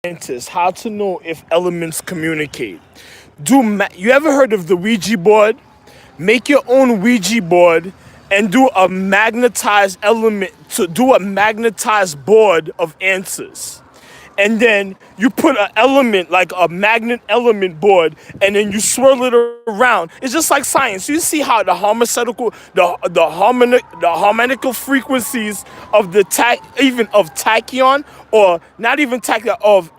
scientists how to know if elements communicate. You ever heard of the Ouija board? Make your own Ouija board and do a magnetized board of answers. And then you put an element like a magnet element board, and then you swirl it around. It's just like science. You see how the harmonical frequencies of even of tachyon, or not even tachyon, of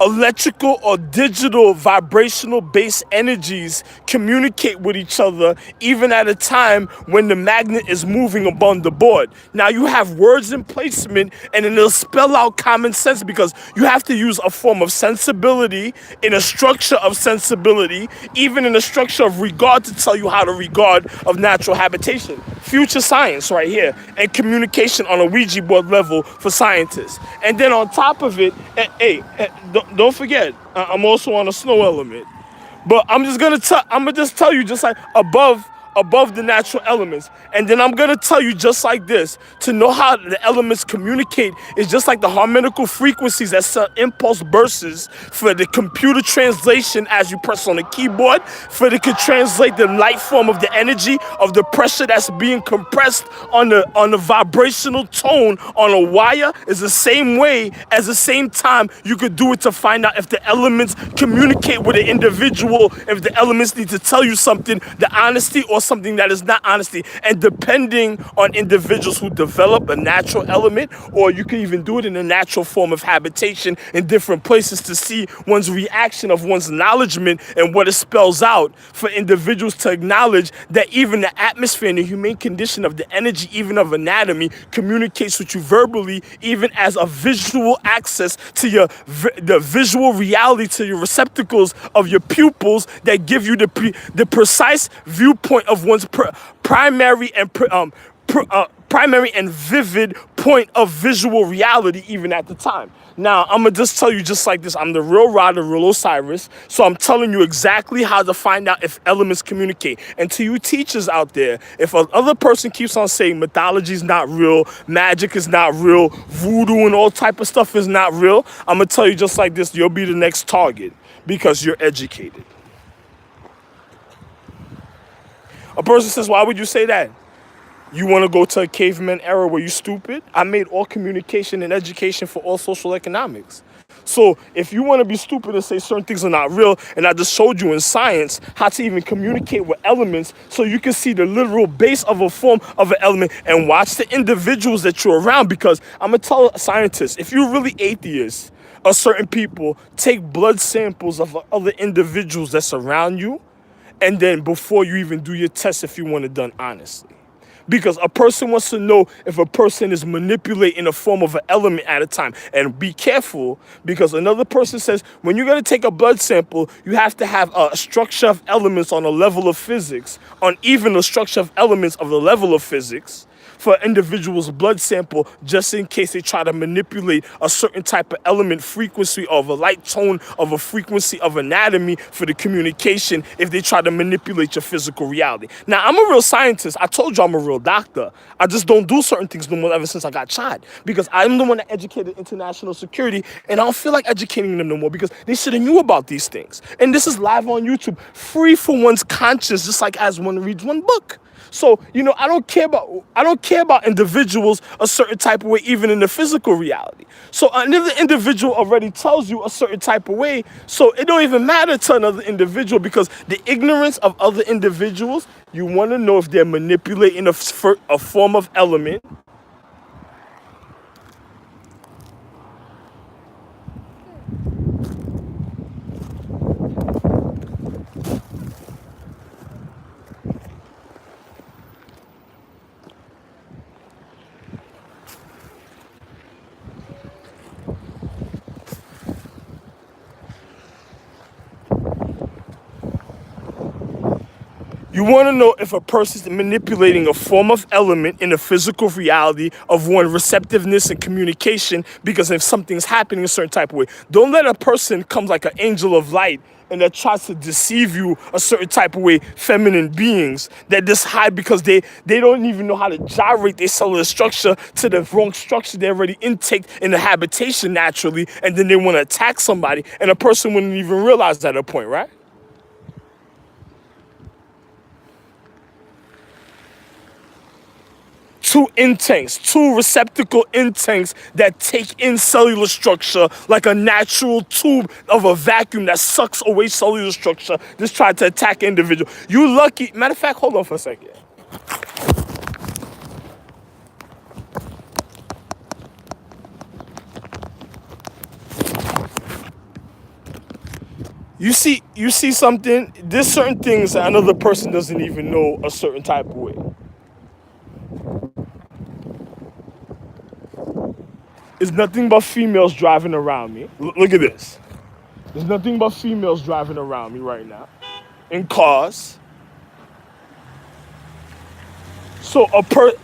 electrical or digital vibrational based energies communicate with each other even at a time when the magnet is moving upon the board. Now you have words in placement, and then it'll spell out common sense, because you have to use a form of sensibility in a structure of sensibility, even in a structure of regard, to tell you how to regard of natural habitation. Future science right here, and communication on a Ouija board level for scientists. And then on top of it, don't forget, I'm also on a snow element. But I'm gonna just tell you, just like above the natural elements. And then I'm gonna tell you just like this: to know how the elements communicate is just like the harmonical frequencies that send impulse bursts for the computer translation as you press on the keyboard, for it could translate the light form of the energy of the pressure that's being compressed on the vibrational tone on a wire, is the same way, as the same time you could do it to find out if the elements communicate with an individual, if the elements need to tell you something, the honesty, or something that is not honesty. And depending on individuals who develop a natural element, or you can even do it in a natural form of habitation in different places, to see one's reaction of one's acknowledgement and what it spells out, for individuals to acknowledge that even the atmosphere and the humane condition of the energy, even of anatomy, communicates with you verbally, even as a visual access to the visual reality, to your receptacles of your pupils, that give you the precise viewpoint of one's primary and vivid point of visual reality, even at the time. Now, I'm going to just tell you just like this. I'm the real Rod, real Osiris. So I'm telling you exactly how to find out if elements communicate. And to you teachers out there, if another person keeps on saying mythology is not real, magic is not real, voodoo and all type of stuff is not real, I'm going to tell you just like this: you'll be the next target, because you're educated. A person says, why would you say that? You want to go to a caveman era where you're stupid? I made all communication and education for all social economics. So if you want to be stupid and say certain things are not real, and I just showed you in science how to even communicate with elements, so you can see the literal base of a form of an element, and watch the individuals that you're around. Because I'm going to tell scientists, if you're really atheists or certain people, take blood samples of other individuals that surround you, and then before you even do your test, if you want it done honestly. Because a person wants to know if a person is manipulating a form of an element at a time. And be careful, because another person says, when you're going to take a blood sample, you have to have a structure of elements on a level of physics, on even a structure of elements of the level of physics, for an individual's blood sample, just in case they try to manipulate a certain type of element frequency, of a light tone, of a frequency of anatomy for the communication, if they try to manipulate your physical reality. Now, I'm a real scientist. I told you I'm a real doctor. I just don't do certain things no more ever since I got shot, because I'm the one that educated international security, and I don't feel like educating them no more, because they should have knew about these things. And this is live on YouTube, free for one's conscience, just like as one reads one book. So, I don't care about individuals a certain type of way, even in the physical reality. So another individual already tells you a certain type of way, so it don't even matter to another individual, because the ignorance of other individuals, you want to know if they're manipulating a form of element. You want to know if a person is manipulating a form of element in the physical reality of one receptiveness and communication, because if something's happening a certain type of way, don't let a person come like an angel of light and that tries to deceive you a certain type of way, feminine beings that just hide because they don't even know how to gyrate their cellular structure to the wrong structure they already intake in the habitation naturally, and then they want to attack somebody, and a person wouldn't even realize that at a point, right? Two intanks, two receptacle intanks that take in cellular structure like a natural tube of a vacuum that sucks away cellular structure, just try to attack an individual. You lucky, matter of fact, hold on for a second. You see something, there's certain things that another person doesn't even know a certain type of way. It's nothing but females driving around me. Look at this. There's nothing but females driving around me right now in cars. So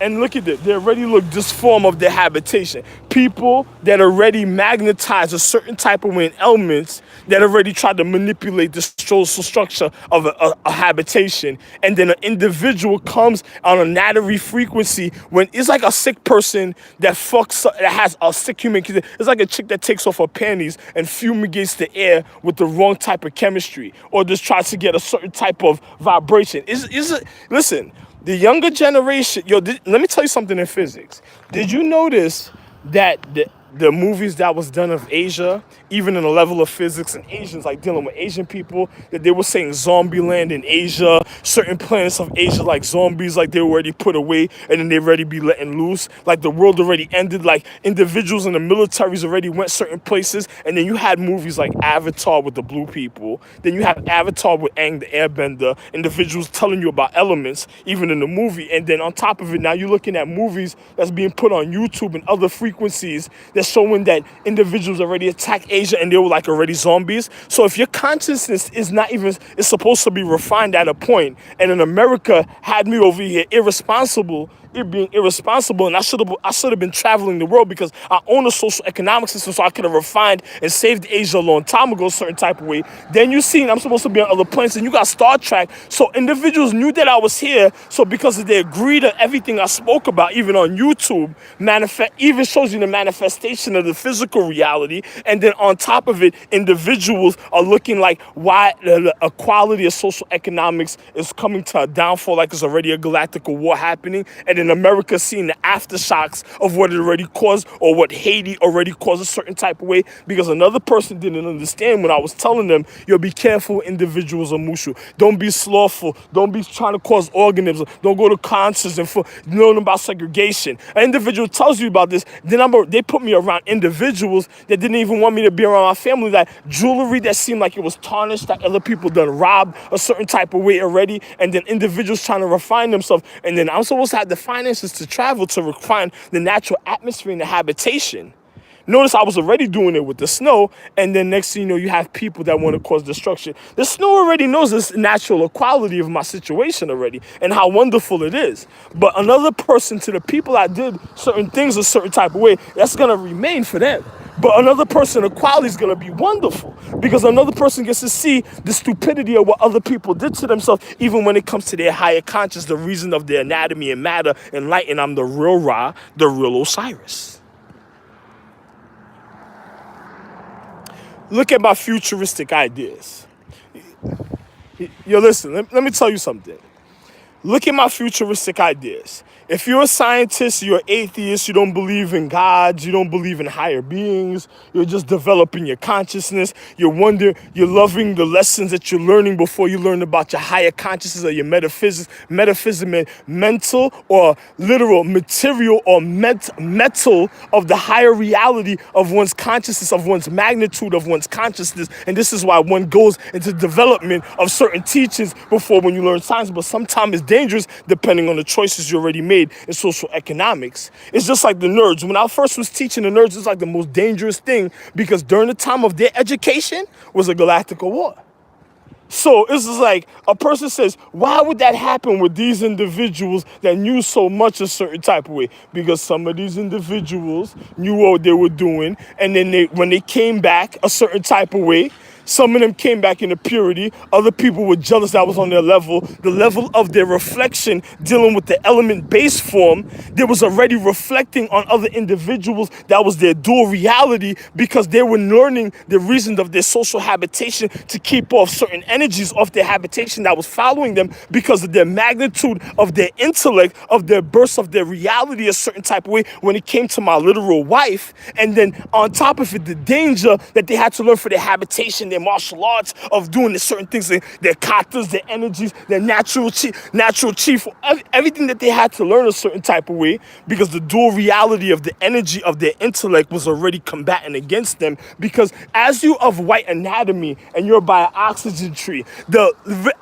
and look at it, they already look this form of their habitation. People that already magnetize a certain type of way in elements that already try to manipulate the social structure of a habitation. And then an individual comes on a nattering frequency when it's like a sick person that has a sick human. It's like a chick that takes off her panties and fumigates the air with the wrong type of chemistry, or just tries to get a certain type of vibration. Listen, the younger generation, let me tell you something in physics. Did you notice that the movies that was done of Asia, even in the level of physics and Asians, like dealing with Asian people, that they were saying zombie land in Asia, certain planets of Asia like zombies, like they were already put away and then they already be letting loose, like the world already ended, like individuals in the militaries already went certain places. And then you had movies like Avatar with the blue people, then you have Avatar with Aang the Airbender, individuals telling you about elements, even in the movie. And then on top of it, now you're looking at movies that's being put on YouTube and other frequencies that's showing that individuals already attacked Asia and they were like already zombies. So if your consciousness is supposed to be refined at a point, and in America had me over here being irresponsible, and I should have been traveling the world because I own a social economic system, so I could have refined and saved Asia a long time ago, a certain type of way. Then you see, I'm supposed to be on other planets, and you got Star Trek, so individuals knew that I was here. So because of their greed of everything I spoke about, even on YouTube, even shows you the manifestation of the physical reality. And then on top of it, individuals are looking like why the equality of social economics is coming to a downfall, like there's already a galactical war happening. And then America seeing the aftershocks of what it already caused, or what Haiti already caused a certain type of way, because another person didn't understand when I was telling them, be careful individuals of Mushu. Don't be slothful. Don't be trying to cause organisms. Don't go to concerts and learn about segregation. An individual tells you about this, then they put me around individuals that didn't even want me to be around my family, like jewelry that seemed like it was tarnished, that other people done robbed a certain type of way already, and then individuals trying to refine themselves. And then I'm supposed to have the finances to travel to refine the natural atmosphere and the habitation. Notice I was already doing it with the snow, and then next thing you know, you have people that want to cause destruction. The snow already knows this natural equality of my situation already and how wonderful it is. But another person, to the people I did certain things a certain type of way, that's going to remain for them. But another person, equality is going to be wonderful, because another person gets to see the stupidity of what other people did to themselves, even when it comes to their higher conscious, the reason of their anatomy and matter and light. And I'm the real Ra, the real Osiris. Look at my futuristic ideas. Listen, let me tell you something. Look at my futuristic ideas. If you're a scientist, you're an atheist, you don't believe in gods, you don't believe in higher beings, you're just developing your consciousness, you're loving the lessons that you're learning before you learn about your higher consciousness or your metaphysics, mental or literal, material or metal of the higher reality of one's consciousness, of one's magnitude of one's consciousness. And this is why one goes into development of certain teachings before when you learn science, but sometimes it's dangerous depending on the choices you already made in social economics. It's just like the nerds. When I first was teaching the nerds, it's like the most dangerous thing, because during the time of their education was a galactical war. So it's just like a person says, why would that happen with these individuals that knew so much a certain type of way? Because some of these individuals knew what they were doing, and then when they came back a certain type of way, Some of them came back into purity. Other people were jealous that was on their level. The level of their reflection dealing with the element base form, they was already reflecting on other individuals. That was their dual reality because they were learning the reasons of their social habitation to keep off certain energies off their habitation that was following them because of their magnitude of their intellect, of their burst of their reality a certain type of way when it came to my literal wife. And then on top of it, the danger that they had to learn for their habitation, their martial arts of doing the certain things, their katas, their energies, their natural chief, everything that they had to learn a certain type of way because the dual reality of the energy of their intellect was already combating against them. Because as you of white anatomy and you're by an oxygen tree,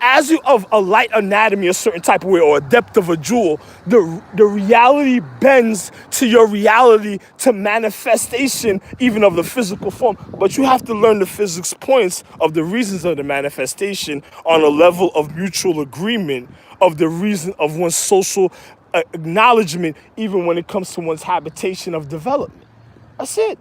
as you of a light anatomy a certain type of way or a depth of a jewel, the reality bends to your reality to manifestation even of the physical form. But you have to learn the physics points of the reasons of the manifestation on a level of mutual agreement of the reason of one's social acknowledgement, even when it comes to one's habitation of development. That's it.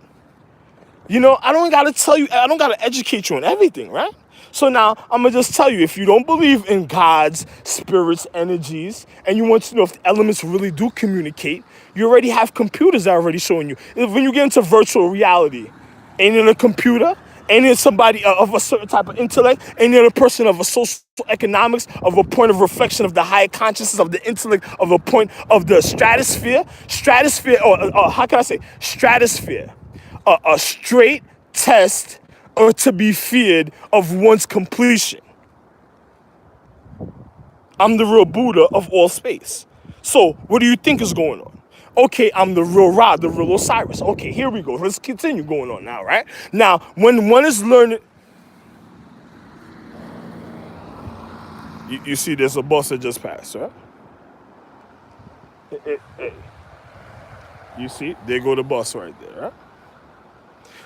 You know, I don't got to tell you, I don't got to educate you on everything, right? So now I'm going to just tell you, if you don't believe in God's spirits, energies, and you want to know if the elements really do communicate, you already have computers that are already showing you. When you get into virtual reality, ain't it a computer? Ain't it somebody of a certain type of intellect? Ain't it a person of a social economics, of a point of reflection of the higher consciousness, of the intellect, of a point of the stratosphere? Stratosphere, or how can I say? Stratosphere. A straight test or to be feared of one's completion. I'm the real Buddha of all space. So what do you think is going on? Okay, I'm the real Ra, the real Osiris. Okay, here we go. Let's continue going on now, right? Now, when one is learning... You see there's a bus that just passed, right? Hey. You see? There go the bus right there, right?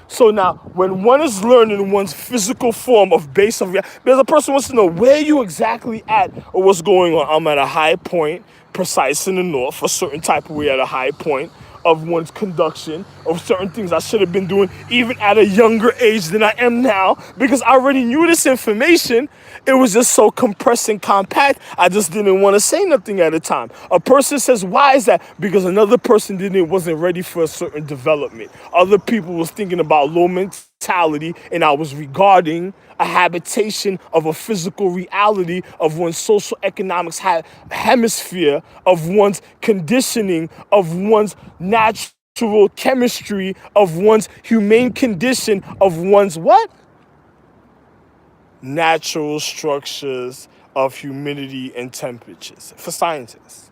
So now, when one is learning one's physical form of base of reality, there's a person who wants to know where you exactly at or what's going on. I'm at a high point, precise in the north, a certain type of way at a high point of one's conduction, of certain things I should have been doing even at a younger age than I am now because I already knew this information. It was just so compressed and compact, I just didn't want to say nothing at a time. A person says, why is that? Because another person wasn't ready for a certain development. Other people was thinking about low mentality, and I was regarding a habitation of a physical reality of one's social economics hemisphere, of one's conditioning, of one's natural chemistry, of one's humane condition, of one's what? Natural structures of humidity and temperatures for scientists.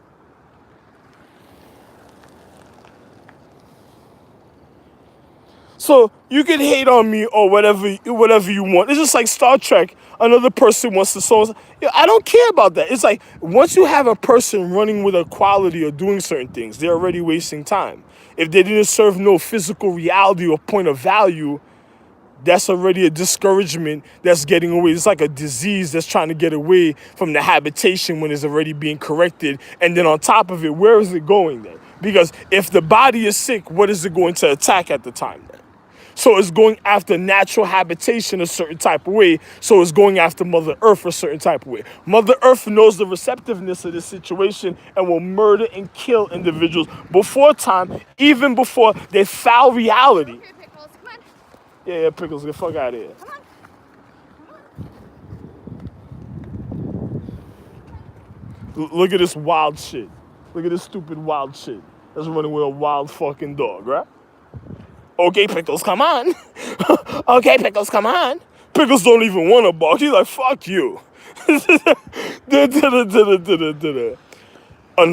So you can hate on me or whatever you want. It's just like Star Trek. Another person wants to so I don't care about that. It's like once you have a person running with a quality or doing certain things, they're already wasting time. If they didn't serve no physical reality or point of value, that's already a discouragement that's getting away. It's like a disease that's trying to get away from the habitation when it's already being corrected. And then on top of it, where is it going then? Because if the body is sick, what is it going to attack at the time then? So it's going after natural habitation a certain type of way. So it's going after Mother Earth a certain type of way. Mother Earth knows the receptiveness of this situation and will murder and kill individuals before time, even before they foul reality. Okay, Pickles, come on. Yeah, Pickles, get the fuck out of here. Come on. Look at this wild shit. Look at this stupid wild shit. That's running with a wild fucking dog, right? Okay, Pickles, come on. Okay, Pickles, come on. Pickles don't even want to bark. He's like, fuck you. On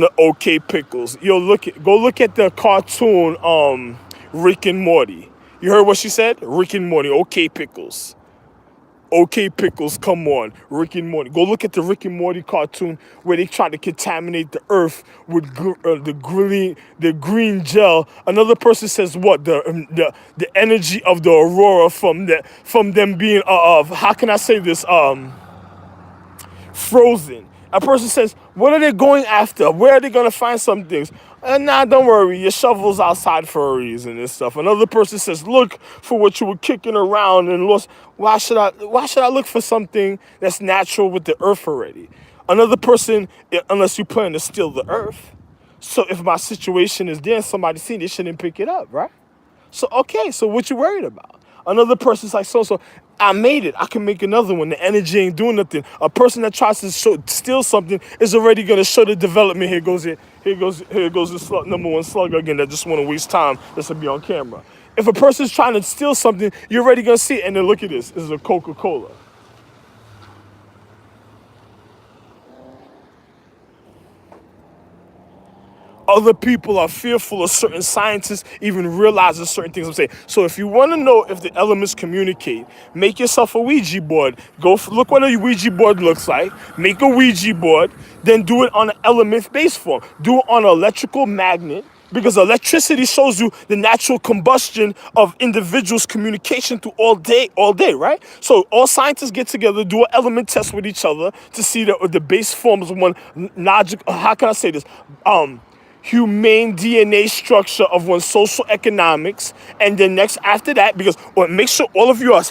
the okay Pickles. Yo, go look at the cartoon Rick and Morty. You heard what she said? Rick and Morty, okay Pickles. Okay, Pickles, come on. Rick and Morty. Go look at the Rick and Morty cartoon where they try to contaminate the earth with the green gel. Another person says what? The energy of the aurora from them being how can I say this? Frozen. A person says, what are they going after? Where are they going to find some things? Nah, don't worry. Your shovel's outside for a reason and stuff. Another person says, look for what you were kicking around and lost. Why should I look for something that's natural with the earth already? Another person, unless you plan to steal the earth. So if my situation is there and somebody seen it, they shouldn't pick it up, right? So okay, so what you worried about? Another person's like, so I made it. I can make another one. The energy ain't doing nothing. A person that tries to steal something is already gonna show the development. Here goes the number one slugger again that just want to waste time. This will be on camera. If a person's trying to steal something, you're already gonna see it. And then look at this. This is a Coca-Cola. Other people are fearful of certain scientists even realizing certain things I'm saying. So if you want to know if the elements communicate, make yourself a Ouija board. Look what a Ouija board looks like. Make a Ouija board, then do it on an element base form. Do it on an electrical magnet, because electricity shows you the natural combustion of individuals' communication through all day, right? So all scientists get together, do an element test with each other to see the base forms of one logic. How can I say this? Humane DNA structure of one's social economics, and then next after that, because make sure all of you are,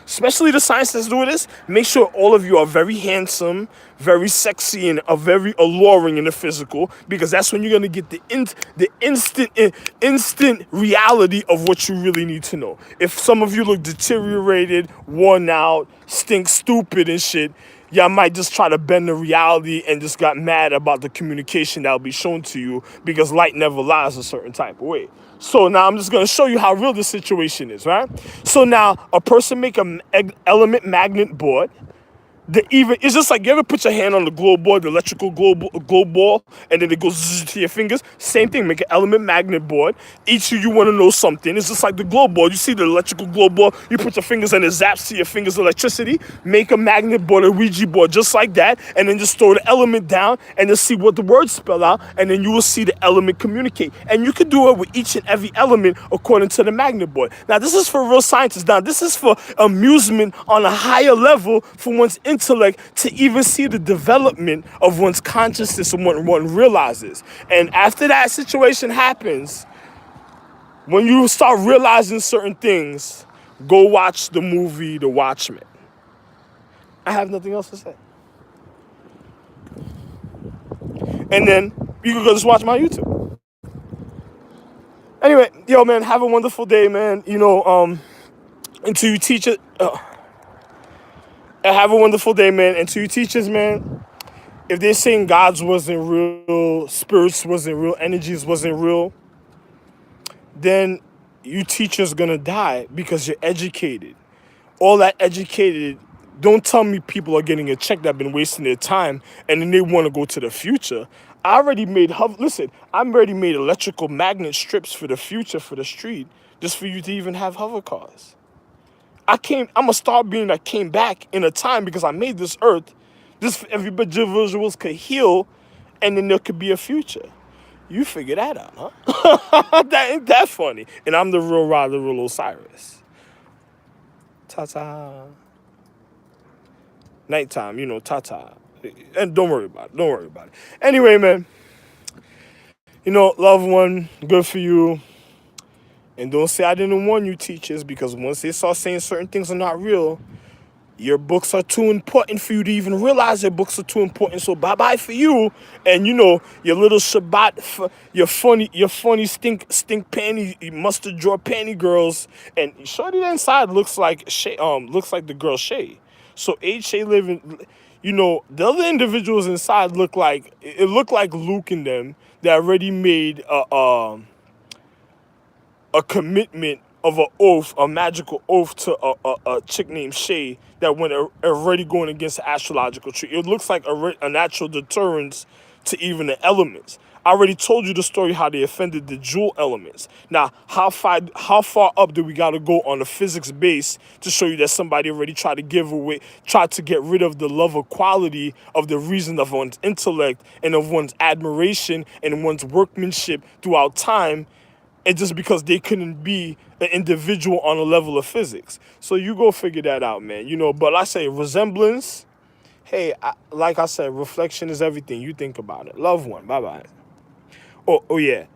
especially the scientists do this, make sure all of you are very handsome, very sexy, and are very alluring in the physical, because that's when you're gonna get the instant reality of what you really need to know. If some of you look deteriorated, worn out, stink stupid and shit, y'all might just try to bend the reality and just got mad about the communication that will be shown to you, because light never lies a certain type of way. So now I'm just going to show you how real the situation is, right? So now a person make an element magnet board. It's just like, you ever put your hand on the globe board, the electrical globe ball, and then it goes zzz to your fingers? Same thing, make an element magnet board. Each of you want to know something. It's just like the globe board. You see the electrical globe ball, you put your fingers and it zaps to your fingers electricity. Make a magnet board, a Ouija board, just like that, and then just throw the element down and just see what the words spell out, and then you will see the element communicate. And you can do it with each and every element according to the magnet board. Now, this is for real scientists. Now, this is for amusement on a higher level for one's intellect, to even see the development of one's consciousness and what one realizes. And after that situation happens, when you start realizing certain things, go watch the movie The Watchmen. I have nothing else to say. And then you can go just watch my YouTube. Anyway, yo, man, have a wonderful day, man. Until you teach it. Have a wonderful day, man. And to you teachers, man, if they're saying gods wasn't real, spirits wasn't real, energies wasn't real, then you teachers gonna die because you're educated. All that educated, don't tell me people are getting a check that have been wasting their time and then they want to go to the future. I already made, I'm already made electrical magnet strips for the future, for the street, just for you to even have hover cars. I'm a star being that came back in a time because I made this earth. This every individuals could heal, and then there could be a future. You figure that out, huh? That ain't that funny. And I'm the real Rod, the real Osiris. Ta-ta. Nighttime, ta-ta. And don't worry about it. Anyway, man, loved one, good for you. And don't say I didn't warn you, teachers, because once they start saying certain things are not real, your books are too important for you to even realize your books are too important. So bye-bye for you. And your little Shabbat, your funny stink panty, mustard drawer panty girls. And shorty inside looks like the girl Shay. So Shay living, the other individuals inside look like Luke and them that already made a commitment of an oath, a magical oath to a chick named Shay that went already going against the astrological tree. It looks like a natural deterrence to even the elements. I already told you the story how they offended the jewel elements. Now, how far up do we got to go on the physics base to show you that somebody already tried to get rid of the love of quality of the reason of one's intellect and of one's admiration and one's workmanship throughout time, and just because they couldn't be an individual on a level of physics. So you go figure that out, man. But I say resemblance, hey, like I said, reflection is everything. You think about it. Love one. Bye-bye. Oh yeah.